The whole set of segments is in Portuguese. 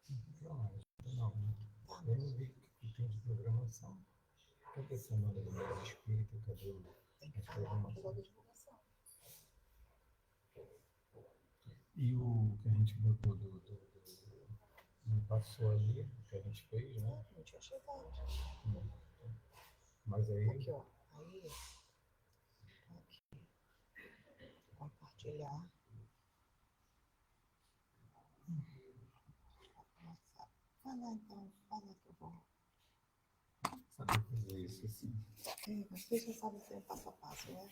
Não, eu não vi que tem de programação. Cadê essa semana do mês espírita? Cadê as programações? E o que a gente botou não passou ali, o que a gente fez, né? Não tinha chegado. Mas aí. Aqui, ó. Aí. Aqui. Compartilhar. Fala então, fala que eu vou. Sabe fazer isso assim. Mas você já sabe ser passo a passo, né?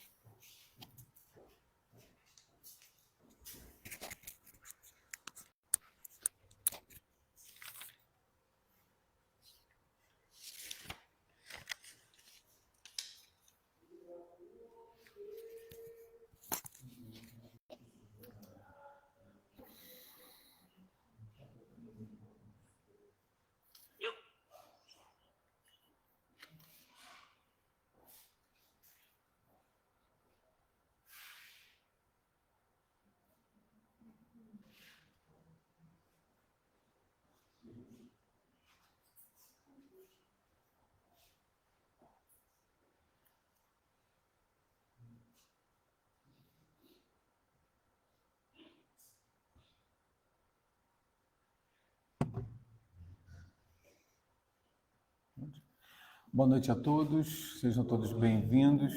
Boa noite a todos, sejam todos bem-vindos,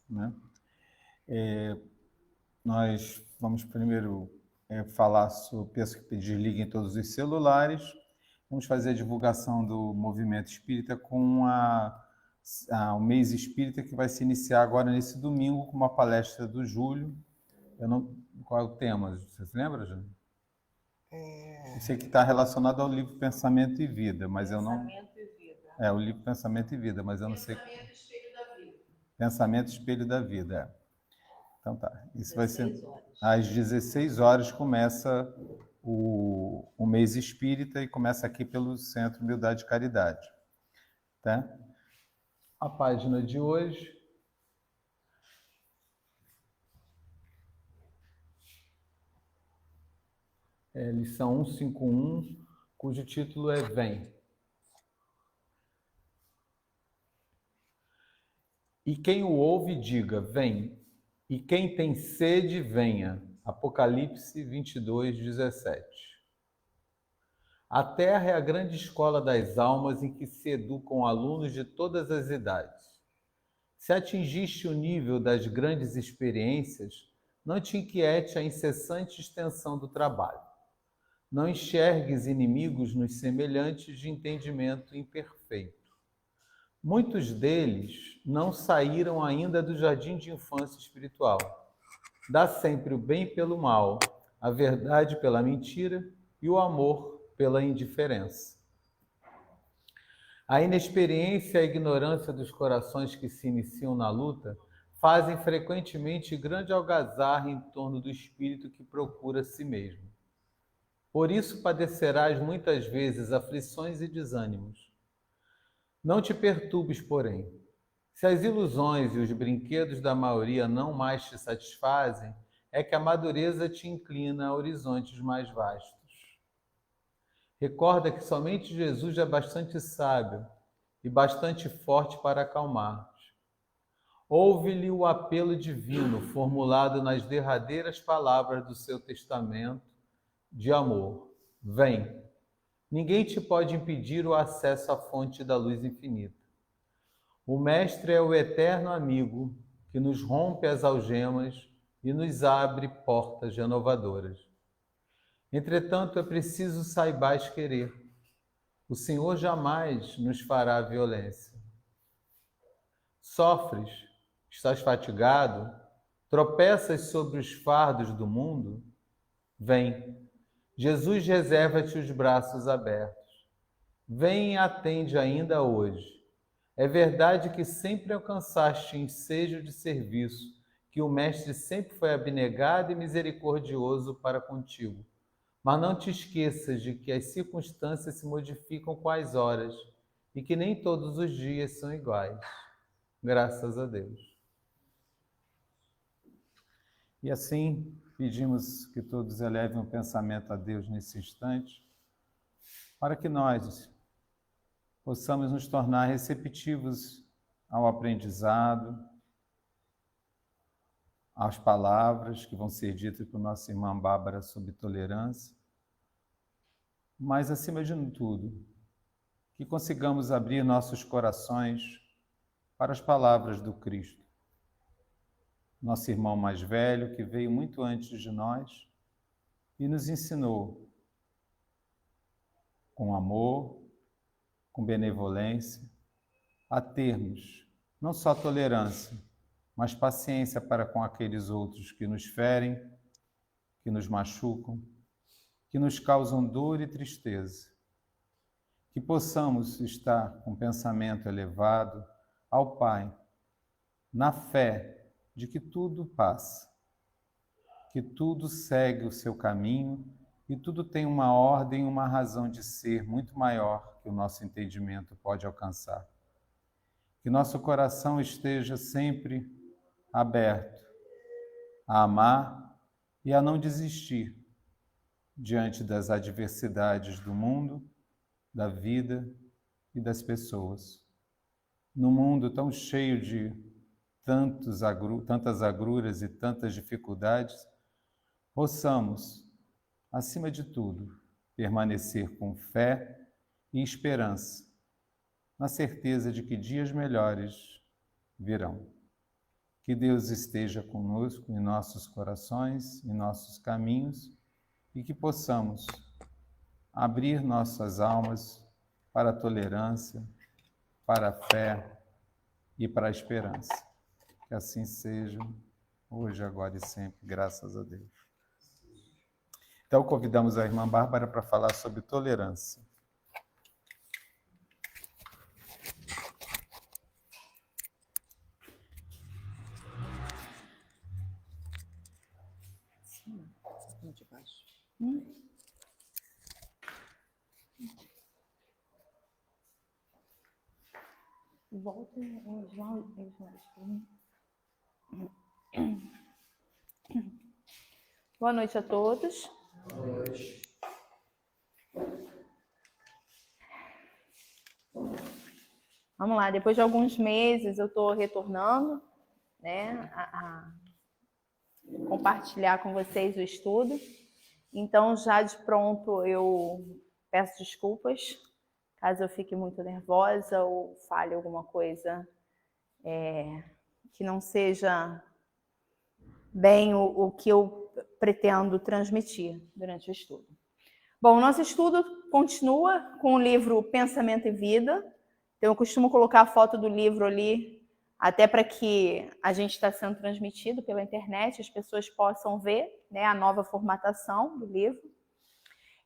né? Nós vamos primeiro falar sobre, peço que desliguem todos os celulares, vamos fazer a divulgação do movimento espírita com o mês espírita que vai se iniciar agora nesse domingo com uma palestra do Júlio. Qual é o tema? Você se lembra, Júlio? Eu sei que está relacionado ao livro Pensamento e Vida, mas eu não... Pensamento e Vida. O livro Pensamento e Vida, mas eu não sei... Pensamento Espelho da Vida. Pensamento Espelho da Vida, Então tá, isso vai ser... horas. Às 16 horas começa o mês espírita e começa aqui pelo Centro Humildade e Caridade. Tá? A página de hoje... lição 151, cujo título é Vem. E quem o ouve, diga, vem. E quem tem sede, venha. Apocalipse 22, 17. A Terra é a grande escola das almas em que se educam alunos de todas as idades. Se atingiste o nível das grandes experiências, não te inquiete a incessante extensão do trabalho. Não enxergues inimigos nos semelhantes de entendimento imperfeito. Muitos deles não saíram ainda do jardim de infância espiritual. Dá sempre o bem pelo mal, a verdade pela mentira e o amor pela indiferença. A inexperiência e a ignorância dos corações que se iniciam na luta fazem frequentemente grande algazarra em torno do espírito que procura a si mesmo. Por isso padecerás muitas vezes aflições e desânimos. Não te perturbes, porém. Se as ilusões e os brinquedos da maioria não mais te satisfazem, é que a madureza te inclina a horizontes mais vastos. Recorda que somente Jesus é bastante sábio e bastante forte para acalmar-te. Ouve-lhe o apelo divino formulado nas derradeiras palavras do seu testamento de amor. Vem. Ninguém te pode impedir o acesso à fonte da luz infinita. O Mestre é o eterno amigo que nos rompe as algemas e nos abre portas renovadoras. Entretanto, é preciso saibais querer. O Senhor jamais nos fará violência. Sofres, estás fatigado, tropeças sobre os fardos do mundo? Vem. Jesus reserva-te os braços abertos. Vem e atende ainda hoje. É verdade que sempre alcançaste ensejo de serviço, que o Mestre sempre foi abnegado e misericordioso para contigo. Mas não te esqueças de que as circunstâncias se modificam com as horas e que nem todos os dias são iguais. Graças a Deus. E assim, pedimos que todos elevem o pensamento a Deus nesse instante, para que nós possamos nos tornar receptivos ao aprendizado, às palavras que vão ser ditas por nossa irmã Bárbara sobre tolerância, mas, acima de tudo, que consigamos abrir nossos corações para as palavras do Cristo, nosso irmão mais velho, que veio muito antes de nós e nos ensinou com amor, com benevolência, a termos não só tolerância, mas paciência para com aqueles outros que nos ferem, que nos machucam, que nos causam dor e tristeza. Que possamos estar com pensamento elevado ao Pai, na fé de que tudo passa, que tudo segue o seu caminho e tudo tem uma ordem e uma razão de ser muito maior que o nosso entendimento pode alcançar. Que nosso coração esteja sempre aberto a amar e a não desistir diante das adversidades do mundo, da vida e das pessoas. Num mundo tão cheio de tantas agruras e tantas dificuldades, possamos, acima de tudo, permanecer com fé e esperança, na certeza de que dias melhores virão. Que Deus esteja conosco em nossos corações, em nossos caminhos, e que possamos abrir nossas almas para a tolerância, para a fé e para a esperança. Que assim seja, hoje, agora e sempre, graças a Deus. Então, convidamos a irmã Bárbara para falar sobre tolerância. De baixo. Volta os olhos para mim. Boa noite a todos. Boa noite. Vamos lá, depois de alguns meses eu estou retornando, né, a compartilhar com vocês o estudo. Então, já de pronto, eu peço desculpas, caso eu fique muito nervosa ou fale alguma coisa que não seja bem o que eu pretendo transmitir durante o estudo. Bom, o nosso estudo continua com o livro Pensamento e Vida. Então, eu costumo colocar a foto do livro ali, até para que a gente está sendo transmitido pela internet, as pessoas possam ver, né, a nova formatação do livro.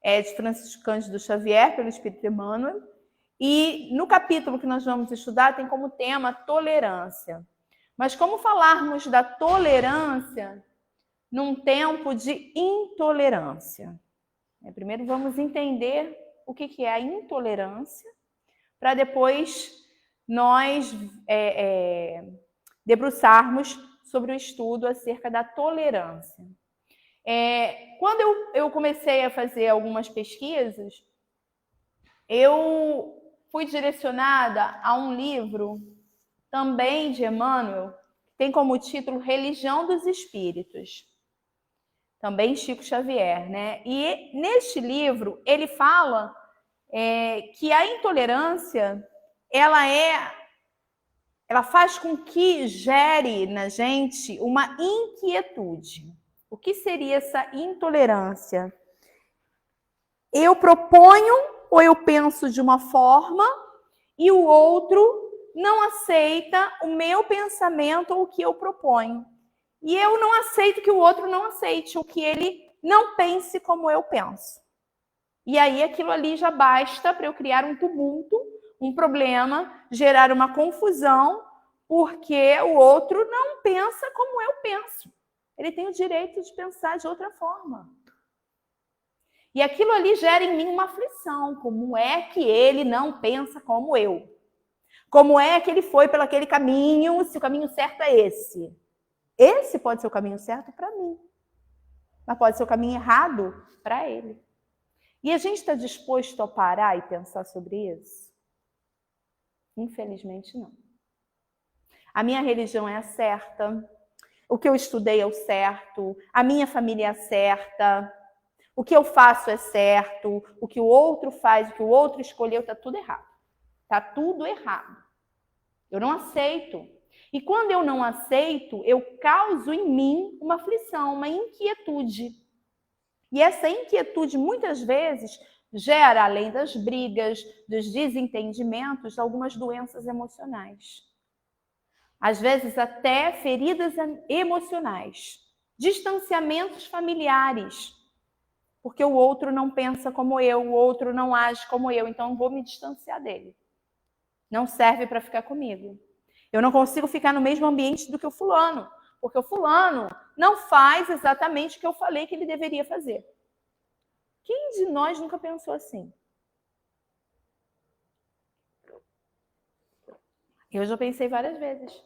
É de Francisco Cândido Xavier, pelo Espírito Emmanuel. E no capítulo que nós vamos estudar tem como tema tolerância. Mas como falarmos da tolerância num tempo de intolerância? Primeiro vamos entender o que é a intolerância, para depois nós debruçarmos sobre o estudo acerca da tolerância. Quando eu comecei a fazer algumas pesquisas, eu fui direcionada a um livro também de Emmanuel, que tem como título Religião dos Espíritos, também Chico Xavier, né? E neste livro ele fala que a intolerância ela faz com que gere na gente uma inquietude. O que seria essa intolerância? Eu proponho ou eu penso de uma forma e o outro não aceita o meu pensamento ou o que eu proponho. E eu não aceito que o outro não aceite, ou que ele não pense como eu penso. E aí aquilo ali já basta para eu criar um tumulto, um problema, gerar uma confusão, porque o outro não pensa como eu penso. Ele tem o direito de pensar de outra forma. E aquilo ali gera em mim uma aflição. Como é que ele não pensa como eu? Como é que ele foi pelo aquele caminho, se o caminho certo é esse? Esse pode ser o caminho certo para mim, mas pode ser o caminho errado para ele. E a gente está disposto a parar e pensar sobre isso? Infelizmente, não. A minha religião é a certa, o que eu estudei é o certo, a minha família é a certa, o que eu faço é certo, o que o outro faz, o que o outro escolheu, está tudo errado. Está tudo errado. Eu não aceito. E quando eu não aceito, eu causo em mim uma aflição, uma inquietude. E essa inquietude, muitas vezes, gera, além das brigas, dos desentendimentos, algumas doenças emocionais. Às vezes, até feridas emocionais, distanciamentos familiares, porque o outro não pensa como eu, o outro não age como eu, então vou me distanciar dele. Não serve para ficar comigo. Eu não consigo ficar no mesmo ambiente do que o fulano, porque o fulano não faz exatamente o que eu falei que ele deveria fazer. Quem de nós nunca pensou assim? Eu já pensei várias vezes.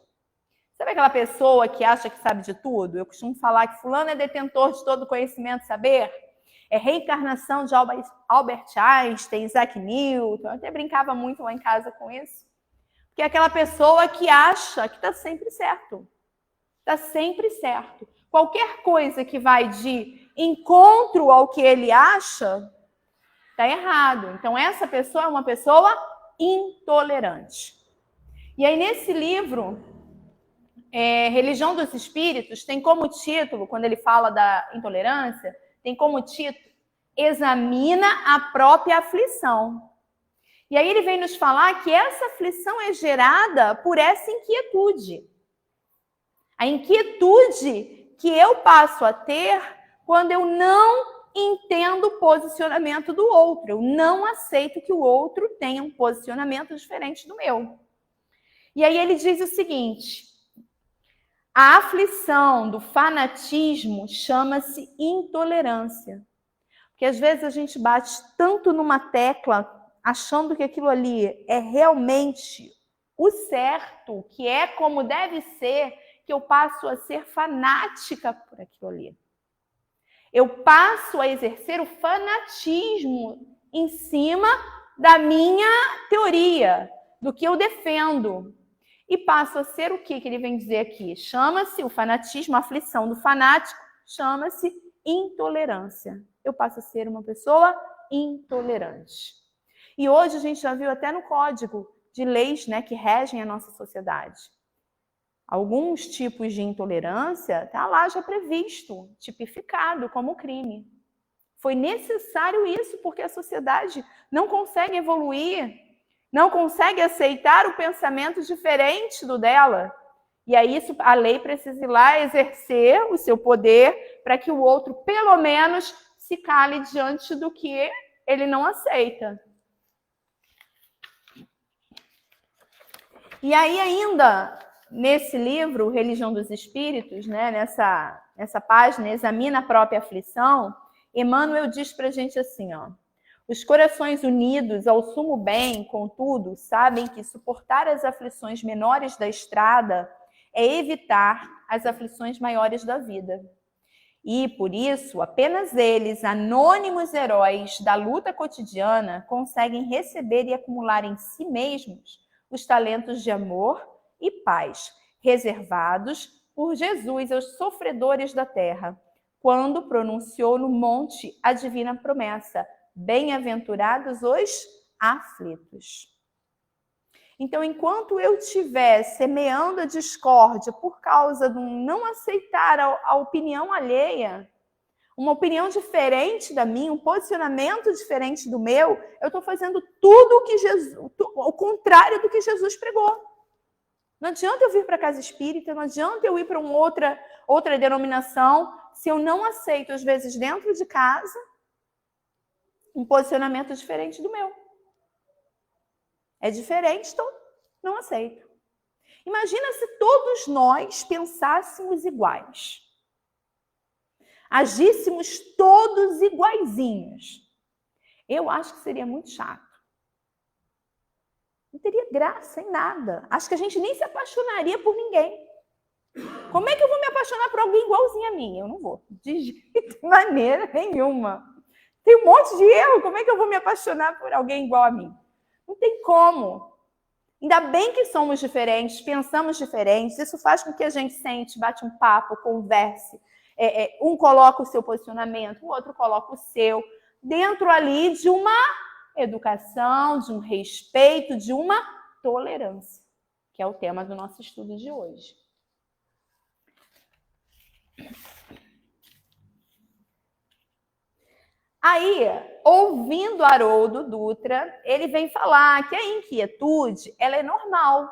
Sabe aquela pessoa que acha que sabe de tudo? Eu costumo falar que fulano é detentor de todo conhecimento e saber. É reencarnação de Albert Einstein, Isaac Newton. Eu até brincava muito lá em casa com isso. Porque é aquela pessoa que acha que está sempre certo. Está sempre certo. Qualquer coisa que vai de encontro ao que ele acha, está errado. Então, essa pessoa é uma pessoa intolerante. E aí, nesse livro, Religião dos Espíritos, tem como título, quando ele fala da intolerância, tem como título, examina a própria aflição. E aí ele vem nos falar que essa aflição é gerada por essa inquietude. A inquietude que eu passo a ter quando eu não entendo o posicionamento do outro. Eu não aceito que o outro tenha um posicionamento diferente do meu. E aí ele diz o seguinte: a aflição do fanatismo chama-se intolerância. Porque às vezes a gente bate tanto numa tecla, achando que aquilo ali é realmente o certo, que é como deve ser, que eu passo a ser fanática por aquilo ali. Eu passo a exercer o fanatismo em cima da minha teoria, do que eu defendo. E passo a ser o que ele vem dizer aqui? Chama-se o fanatismo, a aflição do fanático, chama-se intolerância. Eu passo a ser uma pessoa intolerante. E hoje a gente já viu até no código de leis, né, que regem a nossa sociedade. Alguns tipos de intolerância está lá já previsto, tipificado como crime. Foi necessário isso porque a sociedade não consegue evoluir, não consegue aceitar o pensamento diferente do dela. E aí a lei precisa ir lá exercer o seu poder para que o outro, pelo menos, se cale diante do que ele não aceita. E aí ainda, nesse livro, Religião dos Espíritos, né, nessa página, Examina a Própria Aflição, Emmanuel diz para a gente assim, ó: os corações unidos ao sumo bem, contudo, sabem que suportar as aflições menores da estrada é evitar as aflições maiores da vida. E, por isso, apenas eles, anônimos heróis da luta cotidiana, conseguem receber e acumular em si mesmos os talentos de amor e paz, reservados por Jesus aos sofredores da terra, quando pronunciou no monte a divina promessa: bem-aventurados os aflitos. Então, enquanto eu estiver semeando a discórdia por causa de um não aceitar a opinião alheia, uma opinião diferente da minha, um posicionamento diferente do meu, eu estou fazendo tudo o que o contrário do que Jesus pregou. Não adianta eu vir para a casa espírita, não adianta eu ir para uma outra denominação, se eu não aceito, às vezes, dentro de casa, um posicionamento diferente do meu. É diferente, então não aceito. Imagina se todos nós pensássemos iguais. Agíssemos todos iguaizinhos. Eu acho que seria muito chato. Não teria graça em nada. Acho que a gente nem se apaixonaria por ninguém. Como é que eu vou me apaixonar por alguém igualzinho a mim? Eu não vou. De jeito, maneira nenhuma. Tem um monte de erro. Como é que eu vou me apaixonar por alguém igual a mim? Não tem como. Ainda bem que somos diferentes, pensamos diferentes. Isso faz com que a gente sente, bate um papo, converse. Um coloca o seu posicionamento, o outro coloca o seu. Dentro ali de uma educação, de um respeito, de uma tolerância, que é o tema do nosso estudo de hoje. Aí, ouvindo Haroldo Dutra, ele vem falar que a inquietude, ela é normal.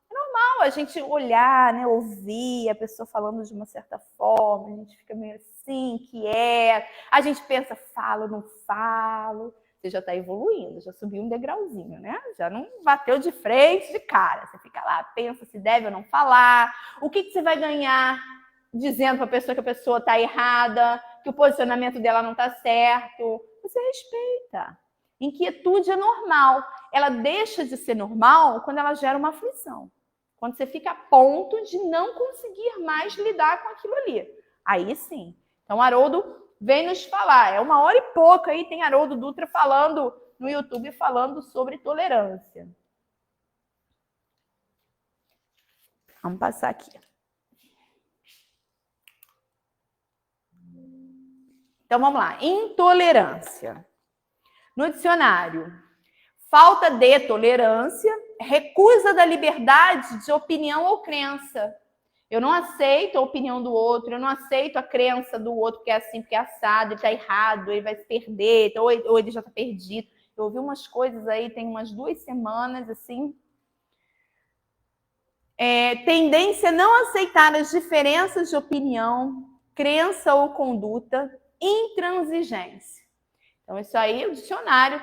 É normal a gente olhar, né, ouvir a pessoa falando de uma certa forma, a gente fica meio assim, inquieto, a gente pensa, falo, não falo. Você já está evoluindo, já subiu um degrauzinho, né? Já não bateu de frente, de cara. Você fica lá, pensa se deve ou não falar. O que você vai ganhar dizendo para a pessoa que a pessoa está errada, que o posicionamento dela não está certo? Você respeita. Inquietude é normal. Ela deixa de ser normal quando ela gera uma aflição. Quando você fica a ponto de não conseguir mais lidar com aquilo ali. Aí sim. Então, Haroldo vem nos falar. É 1h e pouco aí, tem Haroldo Dutra falando no YouTube, falando sobre tolerância. Vamos passar aqui. Então, vamos lá. Intolerância. No dicionário, falta de tolerância, recusa da liberdade de opinião ou crença. Eu não aceito a opinião do outro, eu não aceito a crença do outro, porque é assim, porque é assado, ele está errado, ele vai se perder, ou ele já está perdido. Eu ouvi umas coisas aí, tem umas 2 semanas, assim. Tendência a não aceitar as diferenças de opinião, crença ou conduta, intransigência. Então, isso aí o dicionário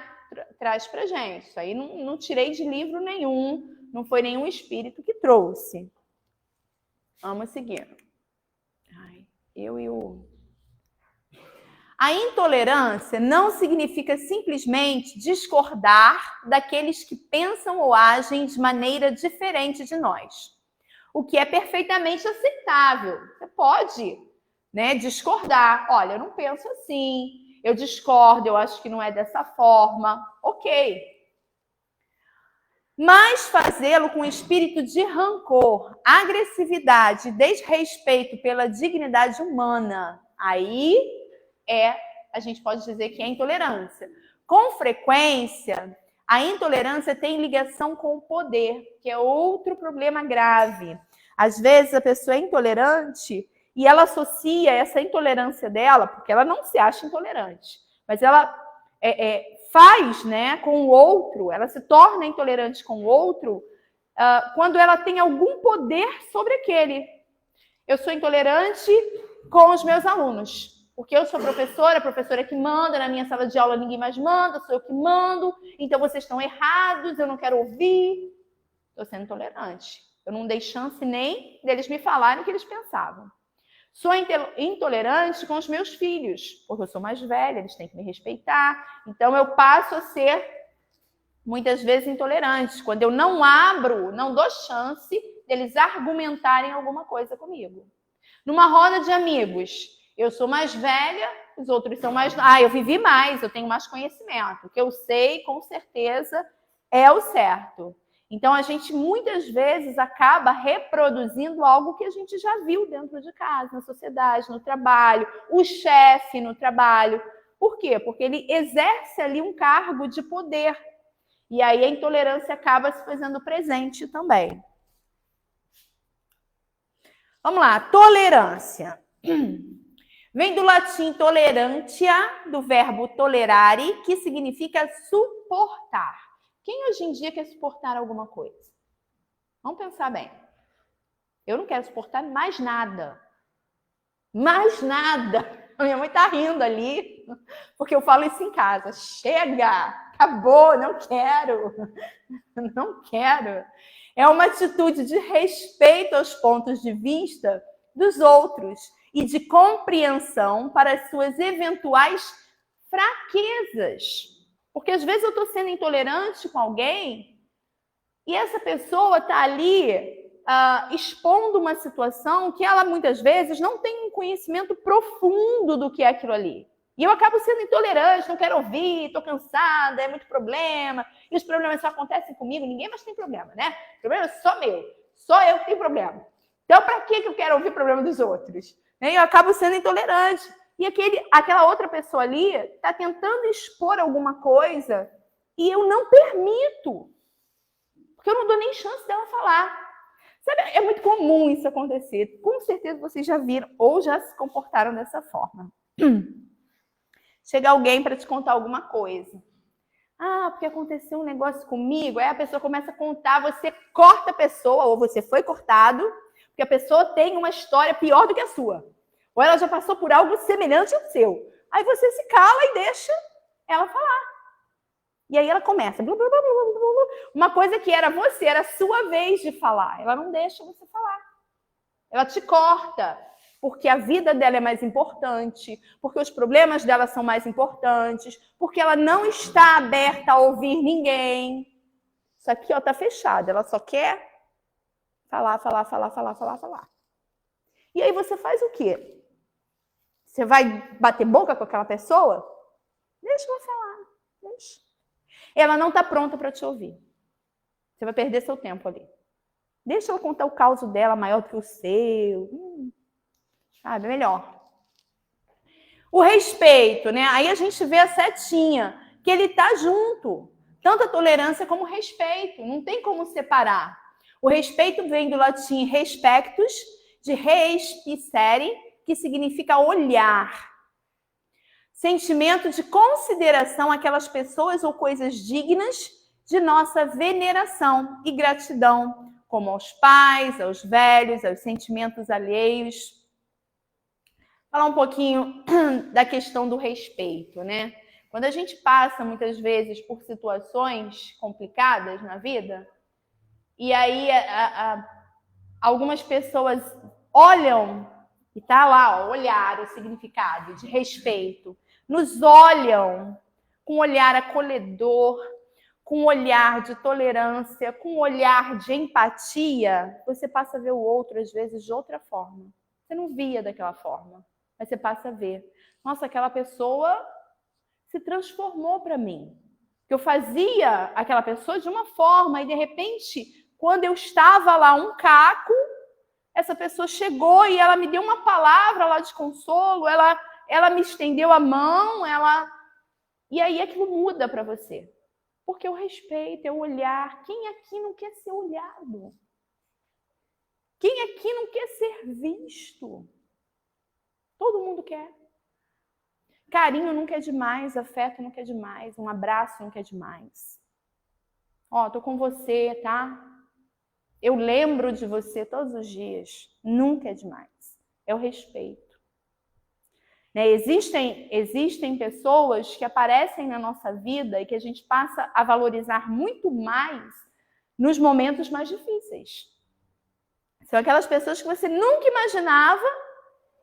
traz pra gente. Isso aí não tirei de livro nenhum, não foi nenhum espírito que trouxe. Vamos seguir. A intolerância não significa simplesmente discordar daqueles que pensam ou agem de maneira diferente de nós. O que é perfeitamente aceitável. Você pode, né, discordar. Olha, eu não penso assim, eu discordo, eu acho que não é dessa forma. Ok. Mas fazê-lo com espírito de rancor, agressividade e desrespeito pela dignidade humana, aí a gente pode dizer que é intolerância. Com frequência, a intolerância tem ligação com o poder, que é outro problema grave. Às vezes a pessoa é intolerante e ela associa essa intolerância dela, porque ela não se acha intolerante, mas ela faz, né, com o outro, ela se torna intolerante com o outro quando ela tem algum poder sobre aquele. Eu sou intolerante com os meus alunos, porque eu sou professora, a professora que manda, na minha sala de aula ninguém mais manda, sou eu que mando, então vocês estão errados, eu não quero ouvir. Estou sendo intolerante. Eu não dei chance nem deles me falarem o que eles pensavam. Sou intolerante com os meus filhos, porque eu sou mais velha, eles têm que me respeitar. Então, eu passo a ser, muitas vezes, intolerante. Quando eu não abro, não dou chance deles argumentarem alguma coisa comigo. Numa roda de amigos, eu sou mais velha, os outros são mais... eu vivi mais, eu tenho mais conhecimento. O que eu sei, com certeza, é o certo. Então, a gente muitas vezes acaba reproduzindo algo que a gente já viu dentro de casa, na sociedade, no trabalho, o chefe no trabalho. Por quê? Porque ele exerce ali um cargo de poder. E aí a intolerância acaba se fazendo presente também. Vamos lá, tolerância. Vem do latim tolerantia, do verbo tolerare, que significa suportar. Quem hoje em dia quer suportar alguma coisa? Vamos pensar bem. Eu não quero suportar mais nada. Mais nada. A minha mãe tá rindo ali, porque eu falo isso em casa. Chega, acabou, não quero. Não quero. É uma atitude de respeito aos pontos de vista dos outros e de compreensão para as suas eventuais fraquezas. Porque às vezes eu estou sendo intolerante com alguém e essa pessoa está ali expondo uma situação que ela muitas vezes não tem um conhecimento profundo do que é aquilo ali. E eu acabo sendo intolerante, não quero ouvir, estou cansada, é muito problema, e os problemas só acontecem comigo, ninguém mais tem problema, né? O problema é só meu, só eu que tenho problema. Então, para que eu quero ouvir o problema dos outros? E eu acabo sendo intolerante. E aquela outra pessoa ali está tentando expor alguma coisa e eu não permito, porque eu não dou nem chance dela falar. Sabe, é muito comum isso acontecer. Com certeza vocês já viram ou já se comportaram dessa forma. Chega alguém para te contar alguma coisa. Ah, porque aconteceu um negócio comigo. Aí a pessoa começa a contar, você corta a pessoa, ou você foi cortado, porque a pessoa tem uma história pior do que a sua. Ou ela já passou por algo semelhante ao seu. Aí você se cala e deixa ela falar. E aí ela começa. Blu, blu, blu, blu, blu, uma coisa que era você, era a sua vez de falar. Ela não deixa você falar. Ela te corta. Porque a vida dela é mais importante, porque os problemas dela são mais importantes, porque ela não está aberta a ouvir ninguém. Isso aqui, ó, tá fechado. Ela só quer falar. E aí você faz o quê? Você vai bater boca com aquela pessoa? Deixa ela falar. Deixa. Ela não está pronta para te ouvir. Você vai perder seu tempo ali. Deixa ela contar o caos dela maior do que o seu. Sabe, melhor. O respeito, né? Aí a gente vê a setinha, que ele tá junto. Tanto a tolerância como o respeito. Não tem como separar. O respeito vem do latim respectus, de respicere, que significa olhar. Sentimento de consideração àquelas pessoas ou coisas dignas de nossa veneração e gratidão, como aos pais, aos velhos, aos sentimentos alheios. Falar um pouquinho da questão do respeito, né? Quando a gente passa, muitas vezes, por situações complicadas na vida, e aí algumas pessoas olham, e tá lá, ó, olhar, o significado de respeito, nos olham com um olhar acolhedor, com um olhar de tolerância, com um olhar de empatia, você passa a ver o outro, às vezes, de outra forma. Você não via daquela forma. Mas você passa a ver. Nossa, aquela pessoa se transformou para mim. Eu fazia aquela pessoa de uma forma e, de repente, quando eu estava lá um caco, essa pessoa chegou e ela me deu uma palavra lá de consolo, ela me estendeu a mão, e aí aquilo muda para você. Porque o respeito, é o olhar. Quem aqui não quer ser olhado? Quem aqui não quer ser visto? Todo mundo quer. Carinho nunca é demais, afeto nunca é demais, um abraço nunca é demais. Ó, tô com você, tá? Eu lembro de você todos os dias. Nunca é demais. É o respeito. Né? Existem pessoas que aparecem na nossa vida e que a gente passa a valorizar muito mais nos momentos mais difíceis. São aquelas pessoas que você nunca imaginava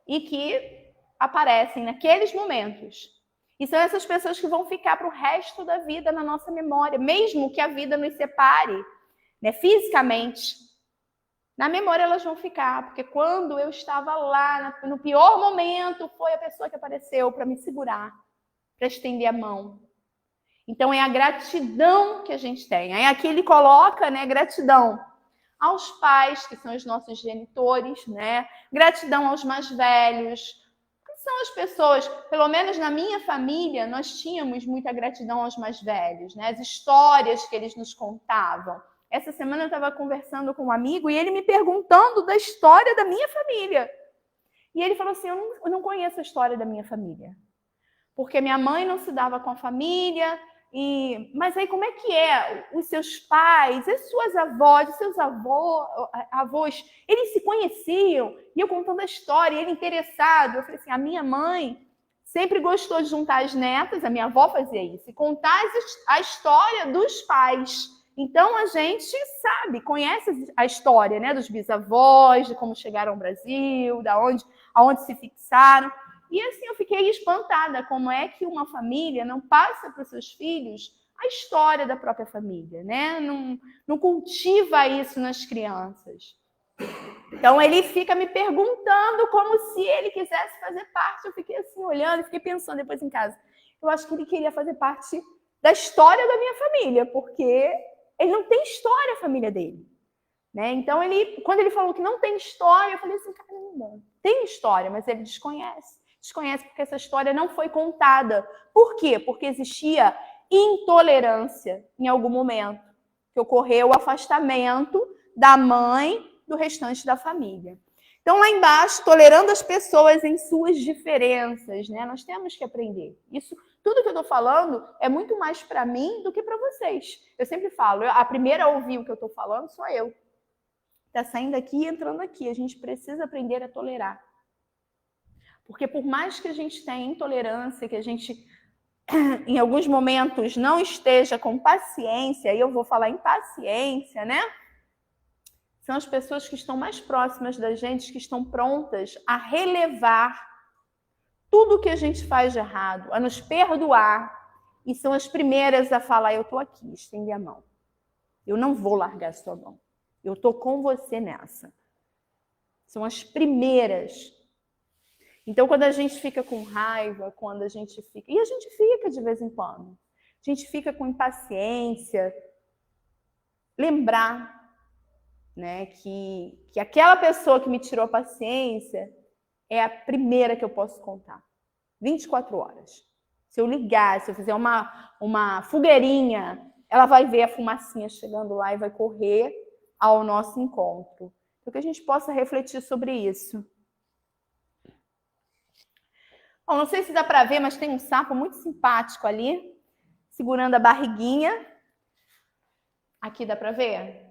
e que aparecem naqueles momentos. E são essas pessoas que vão ficar para o resto da vida na nossa memória, mesmo que a vida nos separe, né, fisicamente. Na memória elas vão ficar, porque quando eu estava lá, no pior momento, foi a pessoa que apareceu para me segurar, para estender a mão. Então é a gratidão que a gente tem. Aí aqui ele coloca, né, gratidão aos pais, que são os nossos genitores, né? Gratidão aos mais velhos, que são as pessoas, pelo menos na minha família, nós tínhamos muita gratidão aos mais velhos, né? As histórias que eles nos contavam. Essa semana eu estava conversando com um amigo e ele me perguntando da história da minha família. E ele falou assim, eu não conheço a história da minha família, porque minha mãe não se dava com a família. Mas aí como é que é? Os seus pais, as suas avós, os seus avós, eles se conheciam? E eu contando a história, ele interessado. Eu falei assim, a minha mãe sempre gostou de juntar as netas, a minha avó fazia isso, e contar a história dos pais. Então a gente sabe, conhece a história, né, dos bisavós, de como chegaram ao Brasil, aonde se fixaram. E assim, eu fiquei espantada como é que uma família não passa para os seus filhos a história da própria família, né? Não cultiva isso nas crianças. Então, ele fica me perguntando como se ele quisesse fazer parte. Eu fiquei assim, olhando, fiquei pensando depois em casa. Eu acho que ele queria fazer parte da história da minha família, porque ele não tem história, a família dele. Né? Então, quando ele falou que não tem história, eu falei assim, caramba, tem história, mas ele desconhece. Desconhece porque essa história não foi contada. Por quê? Porque existia intolerância em algum momento, que ocorreu o afastamento da mãe do restante da família. Então, lá embaixo, tolerando as pessoas em suas diferenças, né? Nós temos que aprender. Isso, tudo que eu estou falando é muito mais para mim do que para vocês. Eu sempre falo, a primeira a ouvir o que eu estou falando sou eu. Está saindo aqui e entrando aqui. A gente precisa aprender a tolerar. Porque por mais que a gente tenha intolerância, que a gente, em alguns momentos, não esteja com paciência, e eu vou falar em paciência, né? São as pessoas que estão mais próximas da gente, que estão prontas a relevar tudo que a gente faz de errado, a nos perdoar. E são as primeiras a falar, eu estou aqui, estende a mão. Eu não vou largar a sua mão. Eu estou com você nessa. São as primeiras. Então, quando a gente fica com raiva, quando a gente fica... E a gente fica de vez em quando. A gente fica com impaciência. Lembrar, né, que aquela pessoa que me tirou a paciência é a primeira que eu posso contar. 24 horas. Se eu ligar, se eu fizer uma fogueirinha, ela vai ver a fumacinha chegando lá e vai correr ao nosso encontro. Então, que a gente possa refletir sobre isso. Bom, não sei se dá para ver, mas tem um sapo muito simpático ali, segurando a barriguinha. Aqui dá para ver?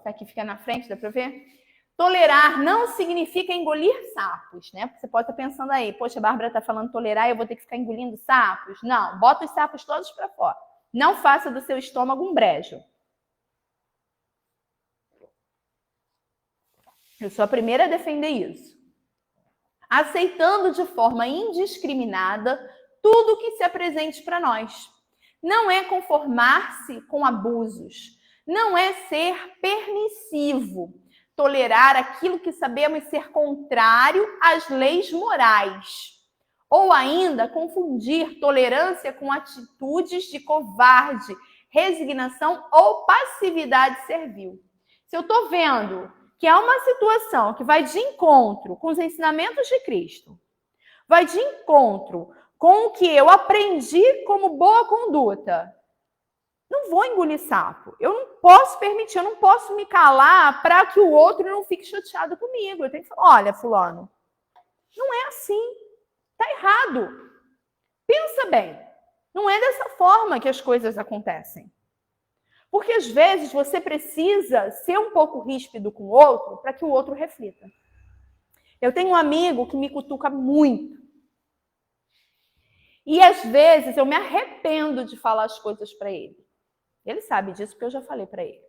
Aqui fica na frente, dá para ver? Tolerar não significa engolir sapos, né? Você pode estar pensando aí, poxa, a Bárbara está falando tolerar, eu vou ter que ficar engolindo sapos. Não, bota os sapos todos para fora. Não faça do seu estômago um brejo. Eu sou a primeira a defender isso. Aceitando de forma indiscriminada tudo que se apresente para nós. Não é conformar-se com abusos. Não é ser permissivo. Tolerar aquilo que sabemos ser contrário às leis morais. Ou ainda confundir tolerância com atitudes de covarde, resignação ou passividade servil. Se eu estou vendo que há uma situação que vai de encontro com os ensinamentos de Cristo, vai de encontro com o que eu aprendi como boa conduta, não vou engolir sapo. Eu não posso permitir, eu não posso me calar para que o outro não fique chateado comigo. Eu tenho que falar, olha, fulano, não é assim. Está errado. Pensa bem. Não é dessa forma que as coisas acontecem. Porque às vezes você precisa ser um pouco ríspido com o outro para que o outro reflita. Eu tenho um amigo que me cutuca muito. E às vezes eu me arrependo de falar as coisas para ele. Ele sabe disso porque eu já falei para ele.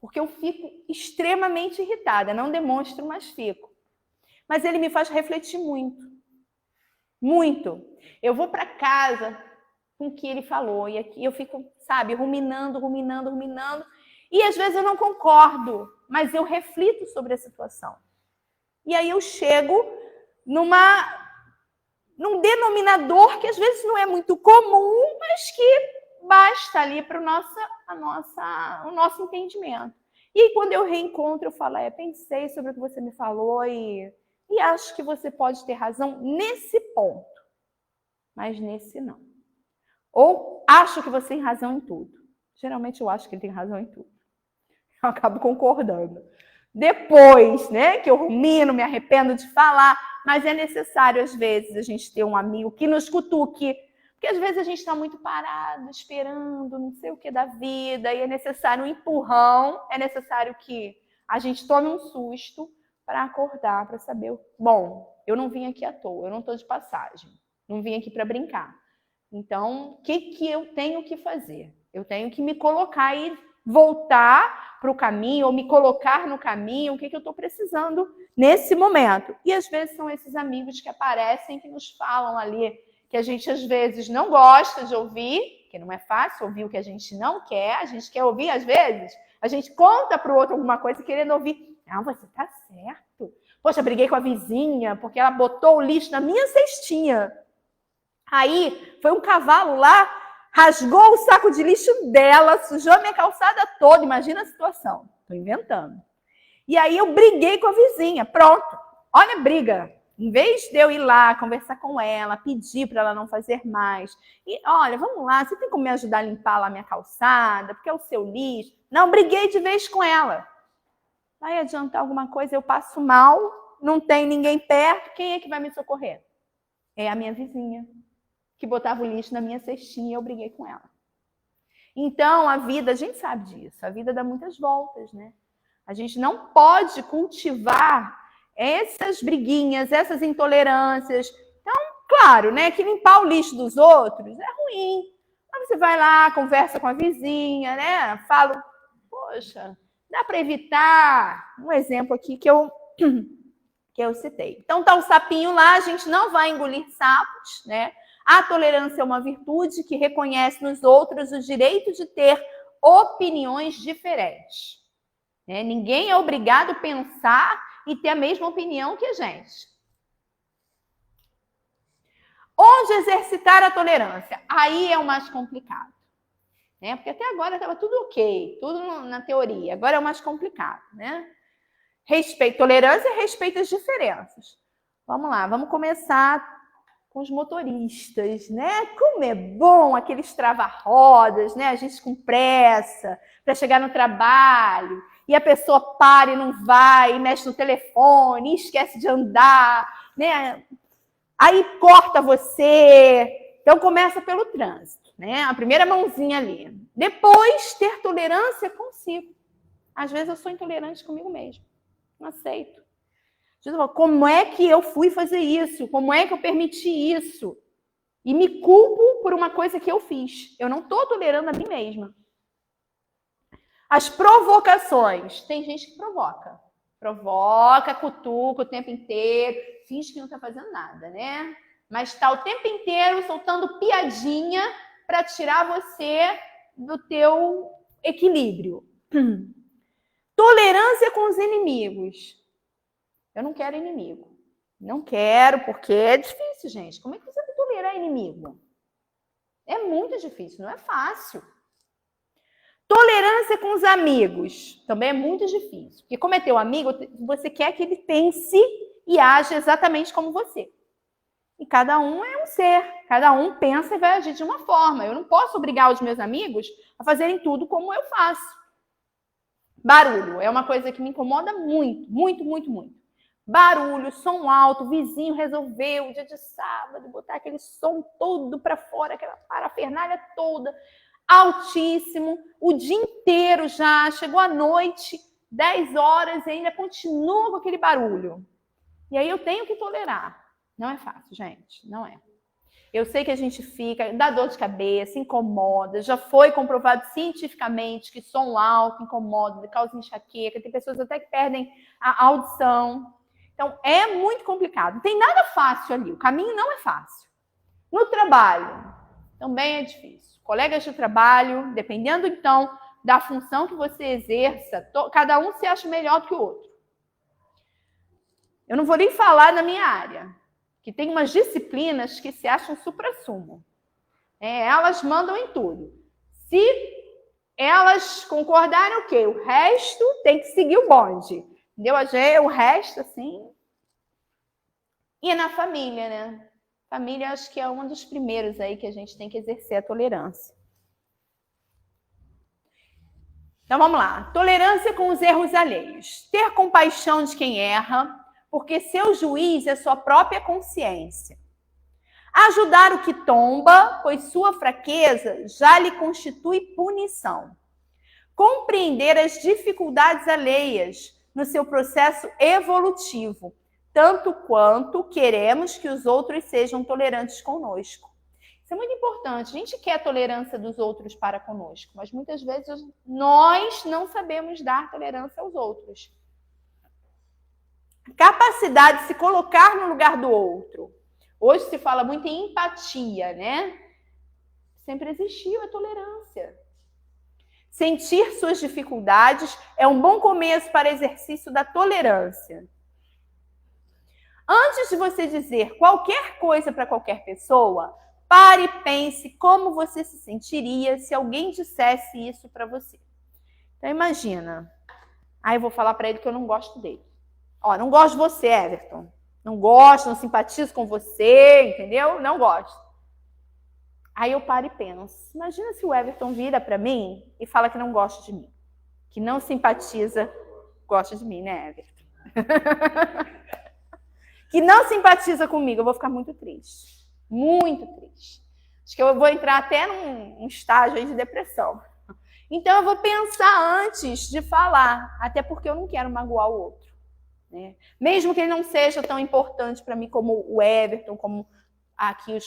Porque eu fico extremamente irritada, não demonstro, mas fico. Mas ele me faz refletir muito. Muito. Eu vou para casa com o que ele falou e aqui eu fico, sabe, ruminando. E às vezes eu não concordo, mas eu reflito sobre a situação. E aí eu chego num denominador que às vezes não é muito comum, mas que basta ali para o nosso entendimento. E aí, quando eu reencontro, eu falo, pensei sobre o que você me falou e acho que você pode ter razão nesse ponto, mas nesse não. Ou acho que você tem razão em tudo. Geralmente eu acho que ele tem razão em tudo. Eu acabo concordando. Depois, né, que eu rumino, me arrependo de falar, mas é necessário, às vezes, a gente ter um amigo que nos cutuque, porque às vezes a gente está muito parado, esperando, não sei o que da vida, e é necessário um empurrão, é necessário que a gente tome um susto para acordar, para saber, bom, eu não vim aqui à toa, eu não estou de passagem, não vim aqui para brincar. Então, o que eu tenho que fazer? Eu tenho que me colocar e voltar para o caminho, ou me colocar no caminho, o que eu estou precisando nesse momento. E às vezes são esses amigos que aparecem, que nos falam ali, que a gente às vezes não gosta de ouvir, que não é fácil ouvir o que a gente não quer, a gente quer ouvir às vezes, a gente conta para o outro alguma coisa querendo ouvir Ah, você tá certo. Poxa, briguei com a vizinha porque ela botou o lixo na minha cestinha. Aí foi um cavalo lá, rasgou o saco de lixo dela, sujou a minha calçada toda. Imagina a situação. Tô inventando. E aí eu briguei com a vizinha. Pronto. Olha a briga. Em vez de eu ir lá, conversar com ela, pedir para ela não fazer mais. E olha, vamos lá, você tem como me ajudar a limpar lá a minha calçada? Porque é o seu lixo. Não, briguei de vez com ela. Vai adiantar alguma coisa? Eu passo mal, não tem ninguém perto. Quem é que vai me socorrer? É a minha vizinha, que botava o lixo na minha cestinha e eu briguei com ela. Então, a vida, a gente sabe disso, a vida dá muitas voltas, né? A gente não pode cultivar essas briguinhas, essas intolerâncias. Então, claro, né, que limpar o lixo dos outros é ruim. Mas você vai lá, conversa com a vizinha, né? Fala, poxa, dá para evitar. Um exemplo aqui que eu citei. Então, tá o sapinho lá, a gente não vai engolir sapos, né? A tolerância é uma virtude que reconhece nos outros o direito de ter opiniões diferentes. Né? Ninguém é obrigado a pensar e ter a mesma opinião que a gente. Onde exercitar a tolerância? Aí é o mais complicado. Né? Porque até agora estava tudo ok, tudo na teoria. Agora é o mais complicado. Né? Respeito, tolerância e respeito às diferenças. Vamos lá, vamos começar com os motoristas, né? Como é bom aqueles trava-rodas, né? A gente com pressa para chegar no trabalho e a pessoa para e não vai, e mexe no telefone, e esquece de andar, né? Aí corta você. Então começa pelo trânsito, né? A primeira mãozinha ali. Depois ter tolerância consigo. Às vezes eu sou intolerante comigo mesmo. Não aceito. Como é que eu fui fazer isso? Como é que eu permiti isso? E me culpo por uma coisa que eu fiz. Eu não estou tolerando a mim mesma. As provocações. Tem gente que provoca. Provoca, cutuca o tempo inteiro. Finge que não está fazendo nada, né? Mas está o tempo inteiro soltando piadinha para tirar você do teu equilíbrio. Tolerância com os inimigos. Eu não quero inimigo. Não quero, porque é difícil, gente. Como é que você vai tolerar inimigo? É muito difícil, não é fácil. Tolerância com os amigos. Também é muito difícil. Porque como é teu amigo, você quer que ele pense e age exatamente como você. E cada um é um ser. Cada um pensa e vai agir de uma forma. Eu não posso obrigar os meus amigos a fazerem tudo como eu faço. Barulho é uma coisa que me incomoda muito, muito, muito, muito. Barulho, som alto, vizinho resolveu, dia de sábado, botar aquele som todo para fora, aquela parafernália toda, altíssimo, o dia inteiro já, chegou à noite, 10 horas e ainda continua com aquele barulho. E aí eu tenho que tolerar. Não é fácil, gente, não é. Eu sei que a gente fica, dá dor de cabeça, incomoda, já foi comprovado cientificamente que som alto incomoda, causa enxaqueca, tem pessoas até que perdem a audição. Então, é muito complicado. Não tem nada fácil ali. O caminho não é fácil. No trabalho, também é difícil. Colegas de trabalho, dependendo, então, da função que você exerça, cada um se acha melhor do que o outro. Eu não vou nem falar na minha área, que tem umas disciplinas que se acham suprassumo. Elas mandam em tudo. Se elas concordarem, ok. O resto tem que seguir o bonde. Entendeu? O resto, assim. E na família, né? Família, acho que é um dos primeiros aí que a gente tem que exercer a tolerância. Então, vamos lá. Tolerância com os erros alheios. Ter compaixão de quem erra, porque seu juiz é sua própria consciência. Ajudar o que tomba, pois sua fraqueza já lhe constitui punição. Compreender as dificuldades alheias no seu processo evolutivo, tanto quanto queremos que os outros sejam tolerantes conosco. Isso é muito importante. A gente quer a tolerância dos outros para conosco, mas muitas vezes nós não sabemos dar tolerância aos outros. Capacidade de se colocar no lugar do outro. Hoje se fala muito em empatia, né? Sempre existiu a tolerância. Sentir suas dificuldades é um bom começo para exercício da tolerância. Antes de você dizer qualquer coisa para qualquer pessoa, pare e pense como você se sentiria se alguém dissesse isso para você. Então imagina, aí eu vou falar para ele que eu não gosto dele. Ó, não gosto de você, Everton. Não gosto, não simpatizo com você, entendeu? Não gosto. Aí eu paro e penso, imagina se o Everton vira para mim e fala que não gosta de mim, que não simpatiza, gosta de mim, né, Everton? Que não simpatiza comigo, eu vou ficar muito triste. Muito triste. Acho que eu vou entrar até num estágio aí de depressão. Então eu vou pensar antes de falar, até porque eu não quero magoar o outro, né? Mesmo que ele não seja tão importante para mim como o Everton, como aqui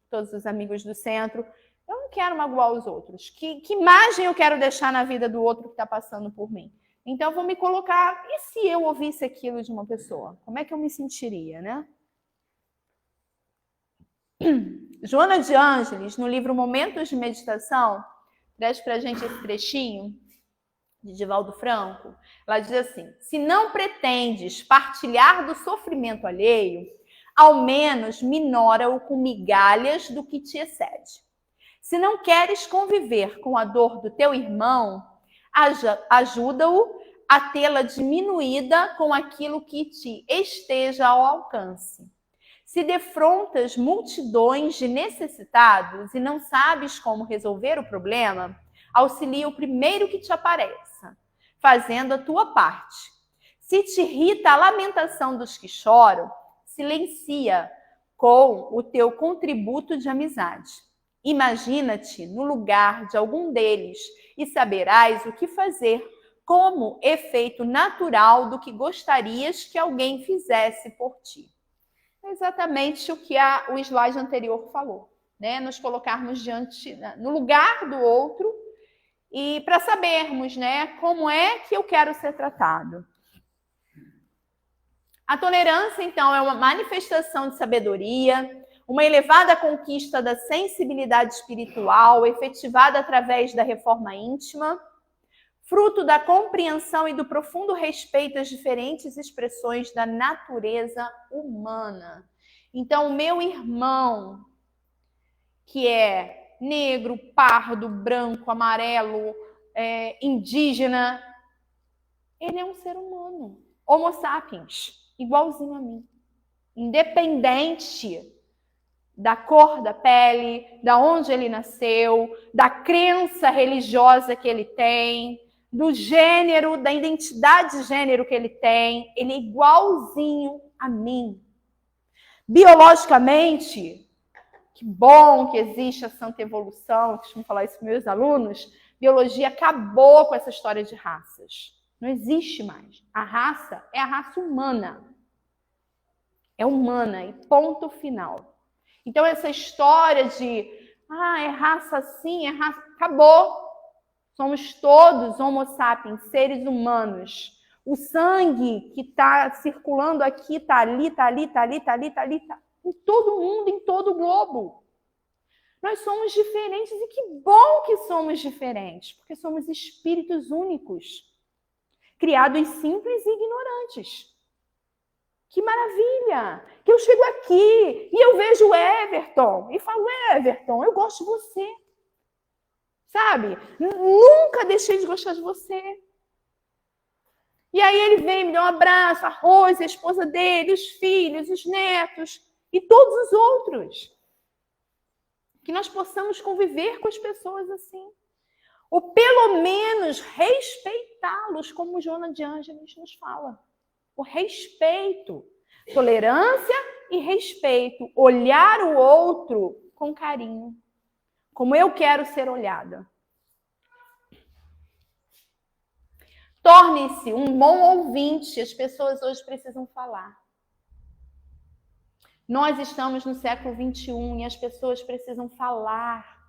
todos os amigos do centro, eu não quero magoar os outros. Que imagem eu quero deixar na vida do outro que está passando por mim? Então eu vou me colocar, e se eu ouvisse aquilo de uma pessoa? Como é que eu me sentiria, né? Joana de Ângeles, no livro Momentos de Meditação, traz para a gente esse trechinho de Divaldo Franco. Ela diz assim: se não pretendes partilhar do sofrimento alheio, ao menos minora-o com migalhas do que te excede. Se não queres conviver com a dor do teu irmão, ajuda-o a tê-la diminuída com aquilo que te esteja ao alcance. Se defrontas multidões de necessitados e não sabes como resolver o problema, auxilia o primeiro que te apareça, fazendo a tua parte. Se te irrita a lamentação dos que choram, silencia com o teu contributo de amizade. Imagina-te no lugar de algum deles e saberás o que fazer como efeito natural do que gostarias que alguém fizesse por ti. É exatamente o que o slide anterior falou, né? Nos colocarmos no lugar do outro e para sabermos, né, como é que eu quero ser tratado. A tolerância, então, é uma manifestação de sabedoria, uma elevada conquista da sensibilidade espiritual, efetivada através da reforma íntima, fruto da compreensão e do profundo respeito às diferentes expressões da natureza humana. Então, o meu irmão, que é negro, pardo, branco, amarelo, indígena, ele é um ser humano, homo sapiens, igualzinho a mim, independente da cor da pele, da onde ele nasceu, da crença religiosa que ele tem, do gênero, da identidade de gênero que ele tem, ele é igualzinho a mim. Biologicamente, que bom que existe a santa evolução, eu costumo falar isso para meus alunos, biologia acabou com essa história de raças. Não existe mais. A raça é a raça humana. É humana e ponto final. Então essa história de é raça assim, é raça... Acabou. Somos todos homo sapiens, seres humanos. O sangue que está circulando aqui, está ali, está ali, está ali, está ali, está ali, está em todo mundo, em todo o globo. Nós somos diferentes e que bom que somos diferentes, porque somos espíritos únicos, criados simples e ignorantes. Que maravilha! Que eu chego aqui e eu vejo o Everton e falo, Everton, eu gosto de você. Sabe? Nunca deixei de gostar de você. E aí ele vem, me dá um abraço, a Rose, a esposa dele, os filhos, os netos e todos os outros. Que nós possamos conviver com as pessoas assim. Ou pelo menos respeitá-los, como Joana de Ângeles nos fala. O respeito. Tolerância e respeito. Olhar o outro com carinho. Como eu quero ser olhada. Torne-se um bom ouvinte. As pessoas hoje precisam falar. Nós estamos no século XXI e as pessoas precisam falar.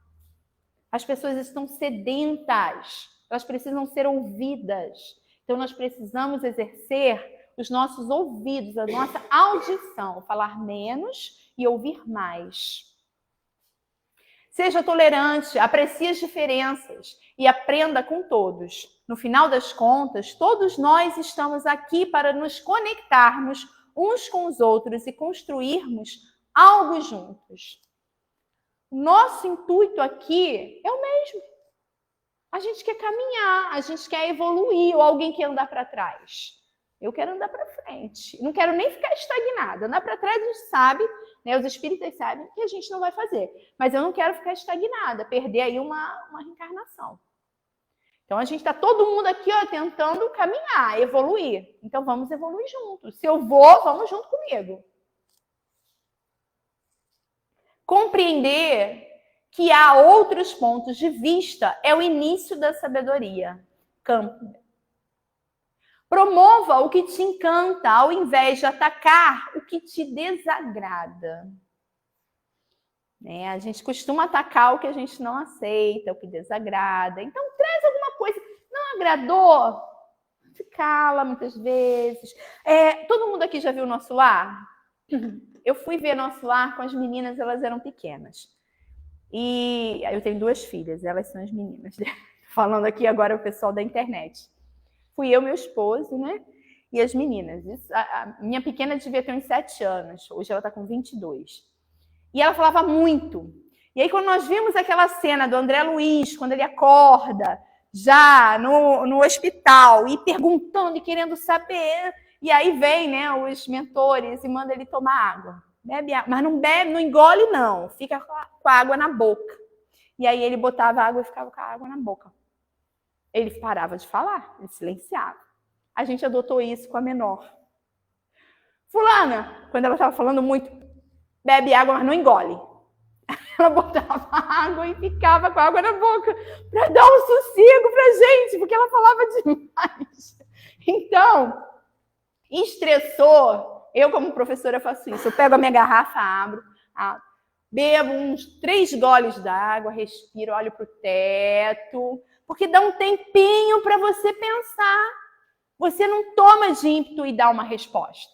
As pessoas estão sedentas. Elas precisam ser ouvidas. Então, nós precisamos exercer os nossos ouvidos, a nossa audição. Falar menos e ouvir mais. Seja tolerante, aprecie as diferenças e aprenda com todos. No final das contas, todos nós estamos aqui para nos conectarmos uns com os outros e construirmos algo juntos. Nosso intuito aqui é o mesmo. A gente quer caminhar, a gente quer evoluir, ou alguém quer andar para trás. Eu quero andar para frente. Não quero nem ficar estagnada. Andar para trás a gente sabe, né, os espíritas sabem que a gente não vai fazer. Mas eu não quero ficar estagnada, perder aí uma reencarnação. Então a gente está todo mundo aqui, ó, tentando caminhar, evoluir. Então vamos evoluir juntos. Se eu vou, vamos junto comigo. Compreender que há outros pontos de vista é o início da sabedoria. Campbell. Promova o que te encanta, ao invés de atacar o que te desagrada. A gente costuma atacar o que a gente não aceita, o que desagrada. Então, traz alguma coisa. Não agradou? Se cala muitas vezes. Todo mundo aqui já viu Nosso Lar? Eu fui ver Nosso Lar com as meninas, elas eram pequenas. E eu tenho 2 filhas, elas são as meninas. Falando aqui agora o pessoal da internet. Fui eu, meu esposo, né? E as meninas. A minha pequena devia ter uns 7 anos. Hoje ela está com 22. E ela falava muito. E aí, quando nós vimos aquela cena do André Luiz, quando ele acorda, já no hospital, e perguntando e querendo saber. E aí vem, né, os mentores e manda ele tomar água. Bebe água. Mas não bebe, não engole, não. Fica com a água na boca. E aí ele botava a água e ficava com a água na boca. Ele parava de falar, ele silenciava. A gente adotou isso com a menor. Fulana, quando ela estava falando muito, bebe água, mas não engole. Ela botava água e ficava com a água na boca para dar um sossego para a gente, porque ela falava demais. Então, estressou. Eu, como professora, faço isso. Eu pego a minha garrafa, abro, bebo uns 3 goles d'água, respiro, olho para o teto, porque dá um tempinho para você pensar. Você não toma de ímpeto e dá uma resposta.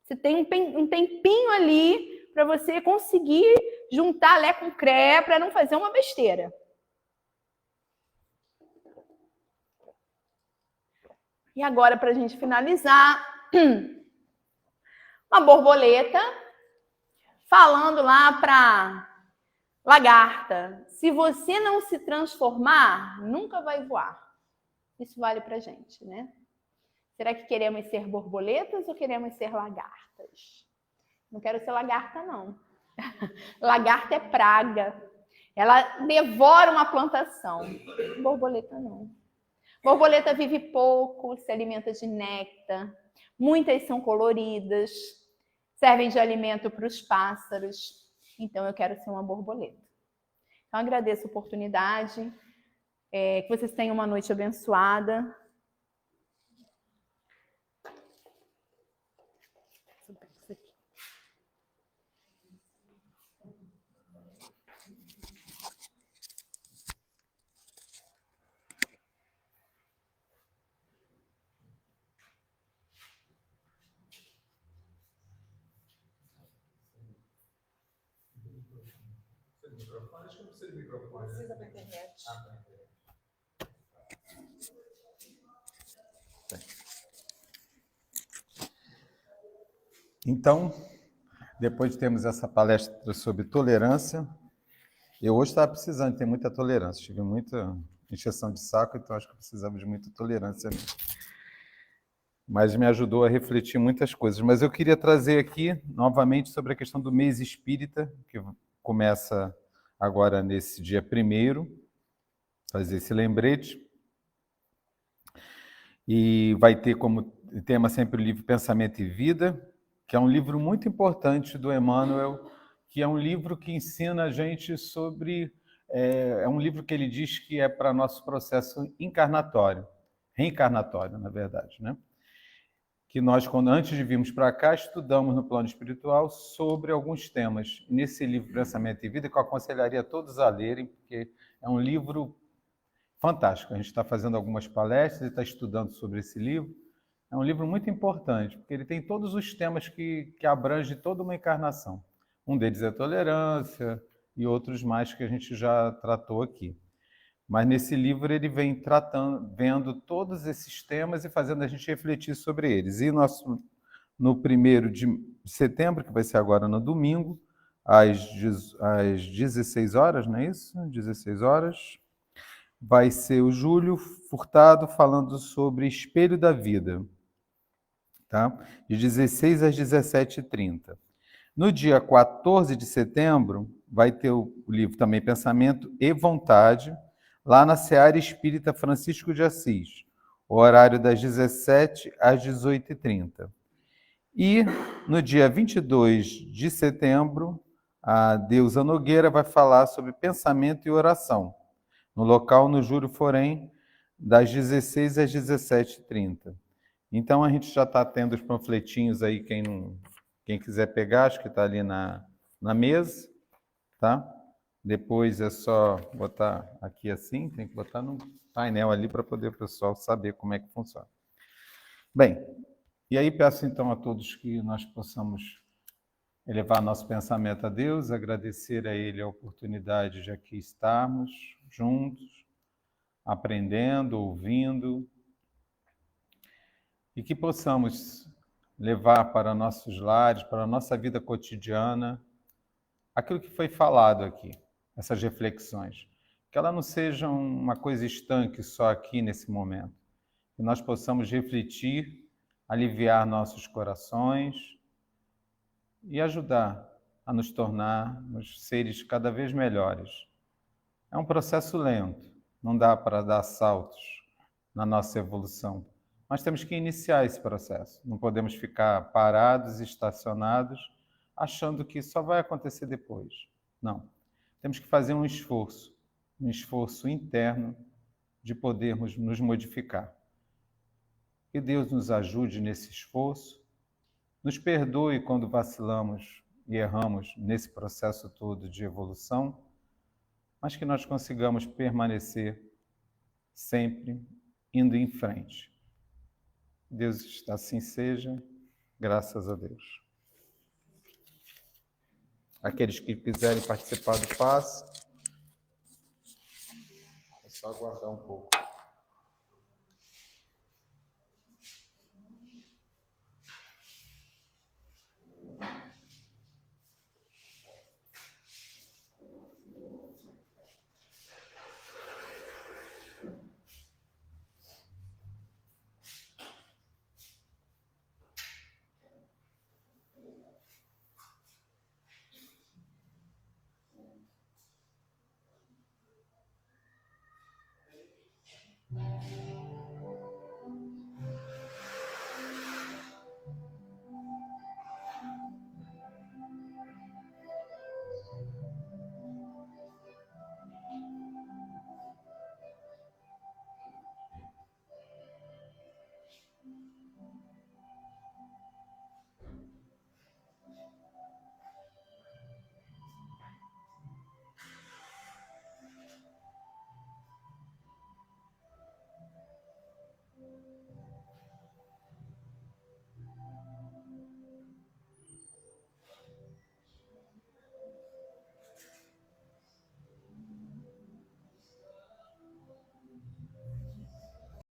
Você tem um tempinho ali para você conseguir juntar Lé com Cré para não fazer uma besteira. E agora, para a gente finalizar, uma borboleta falando lá para lagarta. Se você não se transformar, nunca vai voar. Isso vale para a gente, né? Será que queremos ser borboletas ou queremos ser lagartas? Não quero ser lagarta, não. Lagarta é praga. Ela devora uma plantação. Borboleta, não. Borboleta vive pouco, se alimenta de néctar. Muitas são coloridas, servem de alimento para os pássaros. Então, eu quero ser uma borboleta. Então, agradeço a oportunidade. Que vocês tenham uma noite abençoada. Acho que não precisa de microfone. Precisa para a internet. Então, depois de termos essa palestra sobre tolerância, eu hoje estava precisando ter muita tolerância. Tive muita encheção de saco, então acho que precisamos de muita tolerância mesmo. Mas me ajudou a refletir muitas coisas. Mas eu queria trazer aqui, novamente, sobre a questão do mês espírita, que começa agora nesse dia 1º, fazer esse lembrete. E vai ter como tema sempre o livro Pensamento e Vida, que é um livro muito importante do Emmanuel, que é um livro que ensina a gente sobre... É um livro que ele diz que é para nosso processo reencarnatório, na verdade, né? Que nós, antes de virmos para cá, estudamos no plano espiritual sobre alguns temas. Nesse livro Pensamento e Vida, que eu aconselharia a todos a lerem, porque é um livro fantástico. A gente está fazendo algumas palestras e está estudando sobre esse livro. É um livro muito importante, porque ele tem todos os temas que abrangem toda uma encarnação. Um deles é a tolerância, e outros mais que a gente já tratou aqui. Mas nesse livro ele vem tratando, vendo todos esses temas e fazendo a gente refletir sobre eles. E no 1º de setembro, que vai ser agora no domingo, às 16 horas, não é isso? 16 horas, vai ser o Júlio Furtado falando sobre Espelho da Vida, tá? De 16 às 17h30. No dia 14 de setembro, vai ter o livro também Pensamento e Vontade, lá na Seara Espírita Francisco de Assis, o horário das 17 às 18h30. E no dia 22 de setembro, a Deusa Nogueira vai falar sobre pensamento e oração, no local no Júlio Forém, das 16 às 17h30. Então a gente já está tendo os panfletinhos aí, quem quiser pegar, acho que está ali na mesa, tá? Depois é só botar aqui assim, tem que botar no painel ali para poder o pessoal saber como é que funciona. Bem, e aí peço então a todos que nós possamos elevar nosso pensamento a Deus, agradecer a Ele a oportunidade de aqui estarmos juntos, aprendendo, ouvindo, e que possamos levar para nossos lares, para a nossa vida cotidiana, aquilo que foi falado aqui, essas reflexões. Que ela não seja uma coisa estanque só aqui nesse momento. Que nós possamos refletir, aliviar nossos corações e ajudar a nos tornarmos seres cada vez melhores. É um processo lento, não dá para dar saltos na nossa evolução. Mas temos que iniciar esse processo. Não podemos ficar parados, estacionados, achando que só vai acontecer depois. Não. Temos que fazer um esforço interno de podermos nos modificar. Que Deus nos ajude nesse esforço, nos perdoe quando vacilamos e erramos nesse processo todo de evolução, mas que nós consigamos permanecer sempre indo em frente. Deus assim seja, graças a Deus. Aqueles que quiserem participar do passe, é só aguardar um pouco.